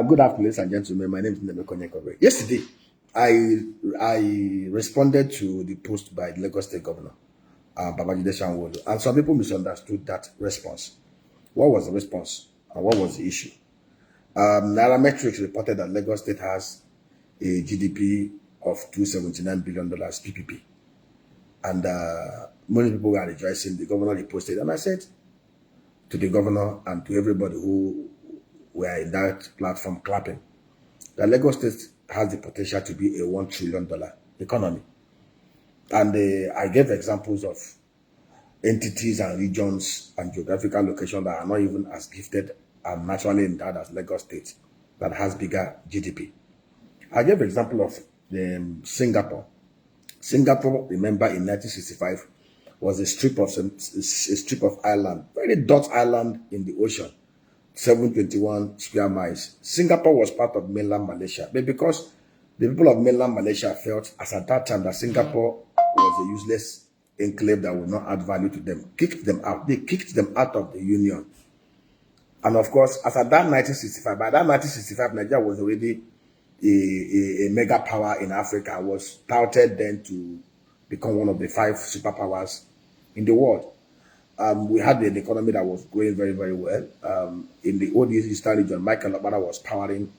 Good afternoon, ladies and gentlemen. My name is Nemekonye Kobe. Yesterday, I responded to the post by the Lagos State Governor, Babajide Sanwo-Olu, and some people misunderstood that response. What was the response, and what was the issue? Nairametrics reported that Lagos State has a GDP of $279 billion PPP, and many people were rejoicing. The governor reposted, and I said to the governor and to everybody who were in that platform clapping, that Lagos State has the potential to be a $1 trillion economy. And I gave examples of entities and regions and geographical locations that are not even as gifted and naturally endowed as Lagos State that has bigger GDP. I gave example of Singapore. Singapore, remember, in 1965 was a strip of island, very dot island in the ocean, 721 square miles. Singapore was part of mainland Malaysia, but because the people of mainland Malaysia felt as at that time that Singapore was a useless enclave that would not add value to them, kicked them out. They kicked them out of the union. And of course, as at that 1965, by that 1965, Nigeria was already a mega power in Africa, was touted then to become one of the 5 superpowers in the world. We had an economy that was growing very, very well. In the old Eastern region, Michael Obama was powering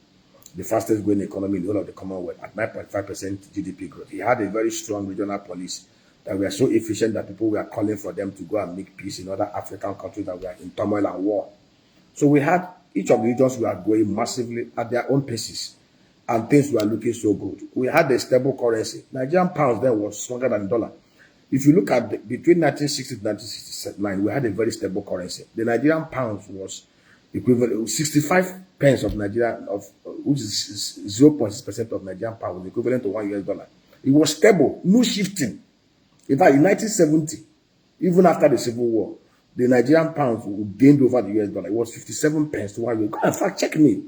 the fastest growing economy in the whole of the Commonwealth at 9.5% GDP growth. He had a very strong regional police that were so efficient that people were calling for them to go and make peace in other African countries that were in turmoil and war. So we had each of the regions were growing massively at their own paces, and things were looking so good. We had a stable currency. Nigerian pounds then was stronger than the dollar. If you look at between 1960 to 1969, we had a very stable currency. The Nigerian pounds was equivalent 65 pence of Nigeria, which is 0.6% of Nigerian pound, was equivalent to $1. It was stable, no shifting. In fact, in 1970, even after the Civil War, the Nigerian pound gained over the US dollar. It was 57 pence to $1. In fact, check me.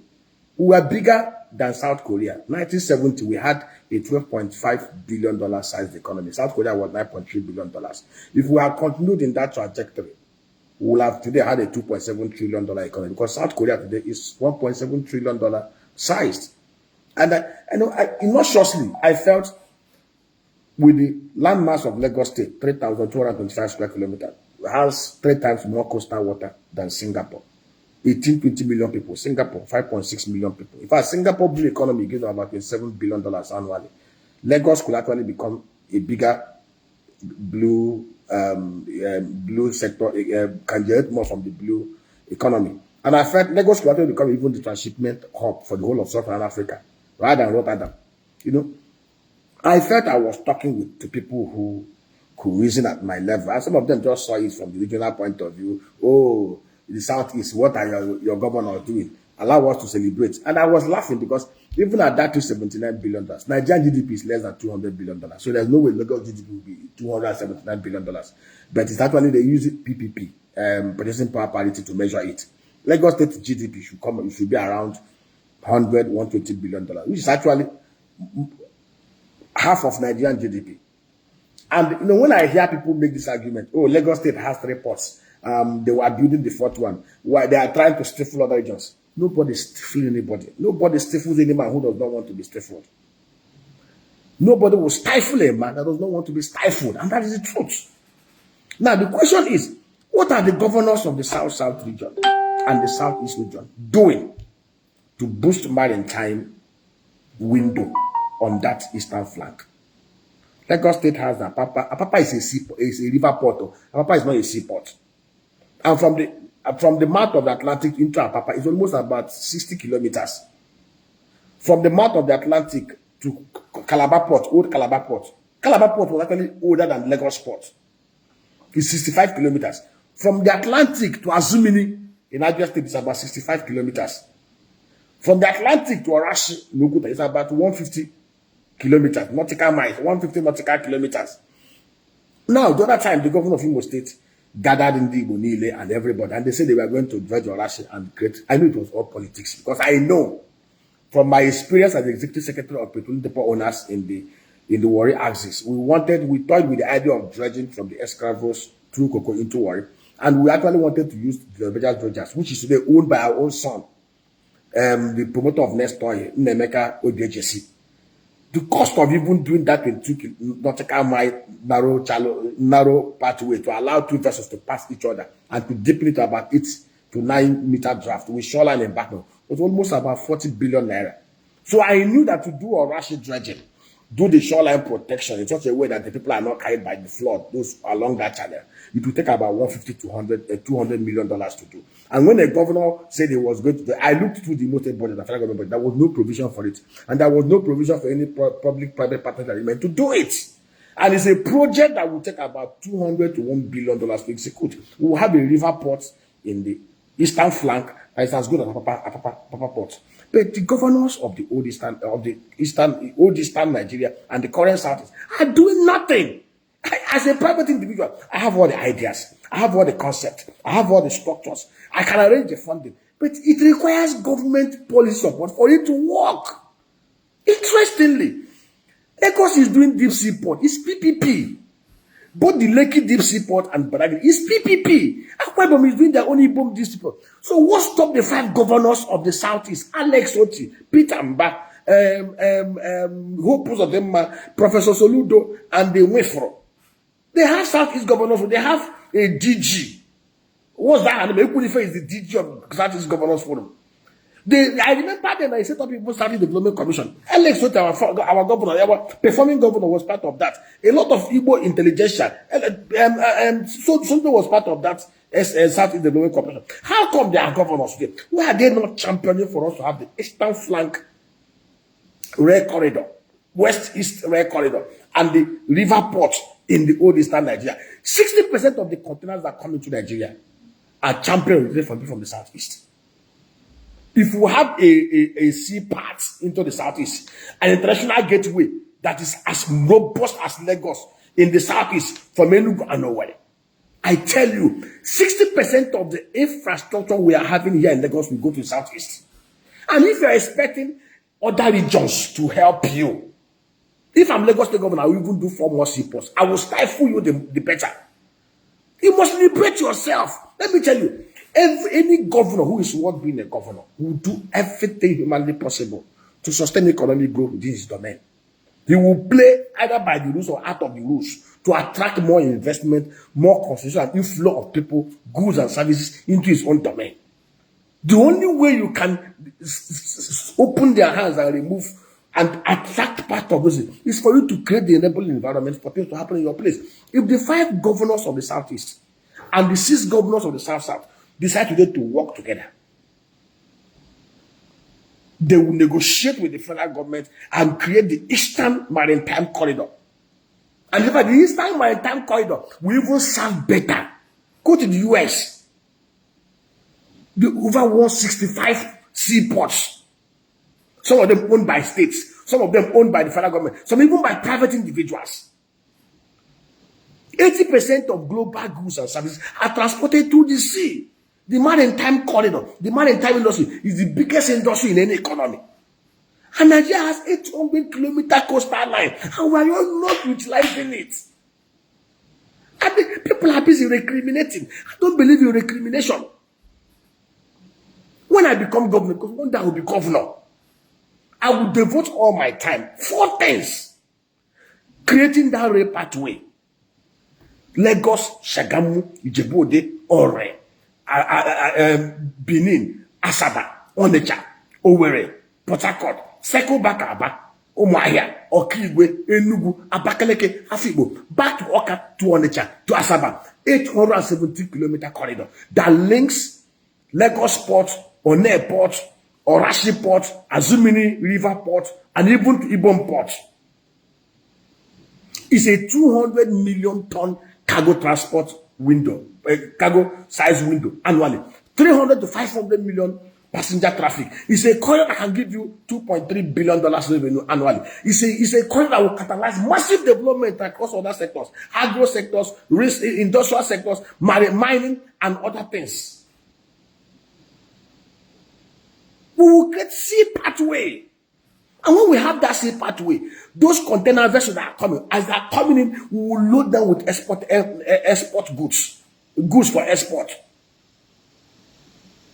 We were bigger than South Korea. 1970, we had a $12.5 billion sized economy. South Korea was $9.3 billion. If we had continued in that trajectory, we would have today had a $2.7 trillion economy, because South Korea today is $1.7 trillion sized. And innocuously, I felt with the landmass of Lagos State, 3,225 square kilometers, has 3 times more coastal water than Singapore. 18-20 million people. Singapore, 5.6 million people. In fact, Singapore blue economy gives about $27 billion annually. Lagos could actually become a bigger blue sector, can generate more from the blue economy. And I felt Lagos could actually become even the transshipment hub for the whole of Southern Africa, rather than Rotterdam. I felt I was talking to people who could reason at my level, and some of them just saw it from the regional point of view. Oh, the Southeast, what are your governors doing? Allow us to celebrate. And I was laughing because even at that $279 billion, Nigerian GDP is less than $200 billion. So there's no way Lagos GDP will be $279 billion. But it's actually they use PPP, purchasing power parity, to measure it. Lagos State GDP should be around $120 billion, which is actually half of Nigerian GDP. And when I hear people make this argument, oh, Lagos State has 3 ports. They were building the 4th one. Why they are trying to stifle other regions? Nobody stifles anybody. Nobody stifles any man who does not want to be stifled. Nobody will stifle a man that does not want to be stifled, and that is the truth. Now the question is, what are the governors of the South region and the Southeast region doing to boost maritime window on that eastern flank? Lagos State has Apapa. Apapa is a river port. Apapa is not a seaport. And from the mouth of the Atlantic into Apapa is almost about 60 kilometers. From the mouth of the Atlantic to Calabar Port, old Calabar Port. Calabar Port was actually older than Lagos Port. It's 65 kilometers. From the Atlantic to Azumini in Abia State is about 65 kilometers. From the Atlantic to Arashi, Noguta, is about 150 kilometers, nautical miles, 150 nautical kilometers. Now, the other time, the governor of Imo State gathered in the Ibonile and everybody, and they said they were going to dredge Arashi and create. I knew it was all politics, because I know from my experience as the executive secretary of petroleum depot owners in the Warri axis, we toyed with the idea of dredging from the Escravos through Koko into Warri, and we actually wanted to use the dredgers, which is today owned by our own son, the promoter of Nestor, Nemeka OJC. The cost of even doing that 22 nautical mile narrow pathway to allow two vessels to pass each other and to deepen it to about 8 to 9 meter draft with shoreline embankment was almost about 40 billion naira. So I knew that to do a Rashi dredging, do the shoreline protection in such a way that the people are not carried by the flood, those along that channel, it will take about 150 to $200 million to do. And when the governor said he was going to do, I looked through the motor budget, the federal government, there was no provision for it. And there was no provision for any public-private partner agreement to do it. And it's a project that will take about $200 to $1 billion to execute. We will have a river port in the eastern flank that is as good as Papa Port. But the governors of the old eastern Nigeria and the current Southeast are doing nothing. As a private individual, I have all the ideas, I have all the concepts, I have all the structures, I can arrange the funding, but it requires government policy support for it to work. Interestingly, Lagos is doing deep sea port. It's PPP. Both the Lekki deep sea port and Badagry is PPP. Akwa Ibom is doing their own Ibom deep sea port. So what stopped the 5 governors of the Southeast, Alex Oti, Peter Mba, who of them, Professor Soludo, and the Wefro? They have Southeast governors, they have a DG. What's that? Ekunife is the DG of Southeast Governors Forum. I remember then I set up Igbo Southeast Development Commission. Alex Soto, our governor, our performing governor, was part of that. A lot of Igbo intelligentsia, something was part of that Southeast Development Commission. How come they are governors today? Why are they not championing for us to have the eastern flank rail corridor, west-east rail corridor, and the river port in the old eastern Nigeria? 60% of the containers that come into Nigeria are championed from the southeast. If we have a sea path into the southeast, an international gateway that is as robust as Lagos in the southeast from Enugu and Owerri, I tell you, 60% of the infrastructure we are having here in Lagos will go to the southeast. And if you are expecting other regions to help you, if I'm Lagos State Governor, I will even do 4 more seaports. I will stifle you the better. You must liberate yourself. Let me tell you, any governor who is worth being a governor will do everything humanly possible to sustain economic growth within his domain. He will play either by the rules or out of the rules to attract more investment, more consumption, and inflow of people, goods, and services into his own domain. The only way you can open their hands and remove and attract part of this is for you to create the enabling environment for things to happen in your place. If the 5 governors of the Southeast and the 6 governors of the South decide today to work together, they will negotiate with the federal government and create the Eastern Maritime Corridor. And if the Eastern Maritime Corridor will even serve better, go to the US. The over 165 seaports. Some of them owned by states, some of them owned by the federal government, some even by private individuals. 80% of global goods and services are transported through the sea. The maritime corridor, the maritime industry is the biggest industry in any economy. And Nigeria has 800-kilometer coastal line, and we are not utilizing it. And people are busy recriminating. I don't believe in recrimination. When I become governor, because one day I will be governor, I will devote all my time, 4 things, creating that rail pathway. Lagos, Shagamu, Ijebu-Ode, Ore, Benin, Asaba, Onitsha, Owerri, Port Harcourt, circle back Aba, Umuahia, Okigwe, Enugu, Abakaleke, Afikpo, back to Oka, to Onitsha, to Asaba, 870-kilometer corridor that links Lagos Port, Onne Port, Orashi Port, Azumini River Port, and even to Ibom Port. It's a 200 million ton cargo transport window, cargo size window annually. 300 to 500 million passenger traffic. It's a corridor that can give you $2.3 billion revenue annually. It's a corridor that will catalyze massive development across other sectors, agro sectors, industrial sectors, mining, and other things. We will get sea pathway. And when we have that sea pathway, those container vessels that are coming, as they are coming in, we will load them with export goods for export.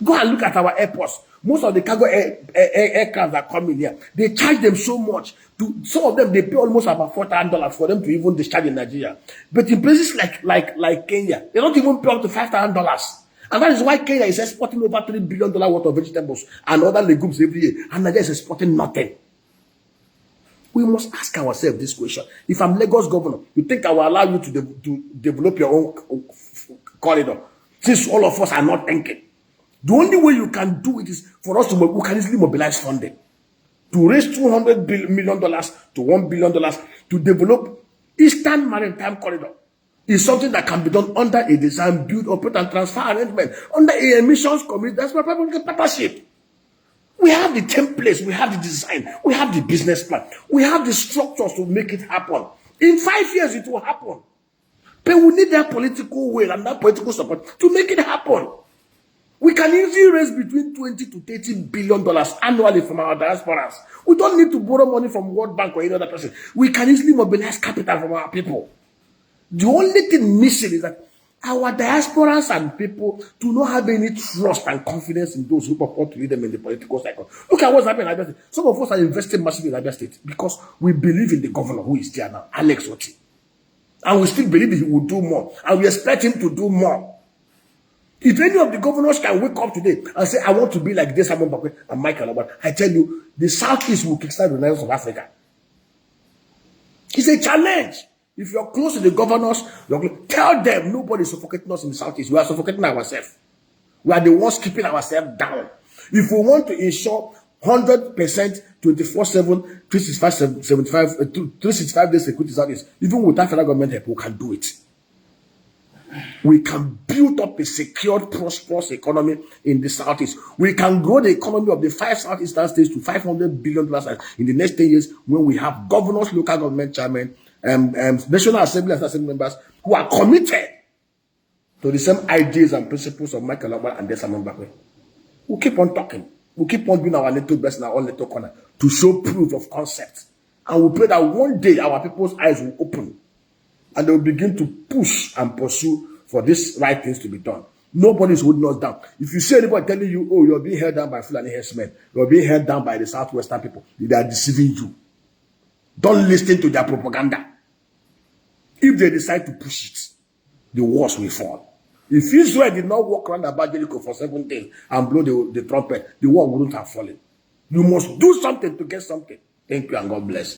Go and look at our airports. Most of the cargo aircraft that come in here, they charge them so much. Some of them, they pay almost about $4,000 for them to even discharge in Nigeria. But in places like Kenya, they don't even pay up to $5,000. And that is why Kenya is exporting over $3 billion worth of vegetables and other legumes every year. And Nigeria is exporting nothing. We must ask ourselves this question. If I'm Lagos governor, you think I will allow you to develop your own corridor? Since all of us are not thinking. The only way you can do it is for us we can easily mobilize funding to raise $200 million to $1 billion to develop Eastern Maritime Corridor. It's something that can be done under a design, build, operate, and transfer arrangement under a emissions committee. That's my public partnership. We have the templates, we have the design, we have the business plan, we have the structures to make it happen. In 5 years, it will happen. But we need that political will and that political support to make it happen. We can easily raise between $20 to $30 billion annually from our diasporas. We don't need to borrow money from World Bank or any other person. We can easily mobilize capital from our people. The only thing missing is that our diasporas and people do not have any trust and confidence in those who purport to lead them in the political cycle. Look at what's happening in Abia State. Some of us are investing massively in Abia State because we believe in the governor who is there now, Alex Otti. And we still believe he will do more. And we expect him to do more. If any of the governors can wake up today and say, I want to be like this, Simon Bakwe and Michael Obama, I tell you, the Southeast will kickstart the Renaissance of Africa. It's a challenge. If you're close to the governors, tell them nobody is suffocating us in the Southeast. We are suffocating ourselves. We are the ones keeping ourselves down. If we want to ensure 100%, 24/7, 365 days security service, even without federal government help, we can do it. We can build up a secured, prosperous economy in the Southeast. We can grow the economy of the 5 Southeastern states to $500 billion in the next 10 years when we have governors, local government chairmen, National Assembly and Assembly members who are committed to the same ideas and principles of Michael Obama and Simon Bakwe. We'll keep on talking. We'll keep on doing our little best in our own little corner to show proof of concept. And we pray that one day our people's eyes will open and they will begin to push and pursue for these right things to be done. Nobody is holding us down. If you see anybody telling you, oh, you're being held down by Fulani herdsmen, you're being held down by the Southwestern people, they are deceiving you. Don't listen to their propaganda. If they decide to push it, the walls will fall. If Israel did not walk around about Jericho for 7 days and blow the trumpet, the wall wouldn't have fallen. You must do something to get something. Thank you and God bless.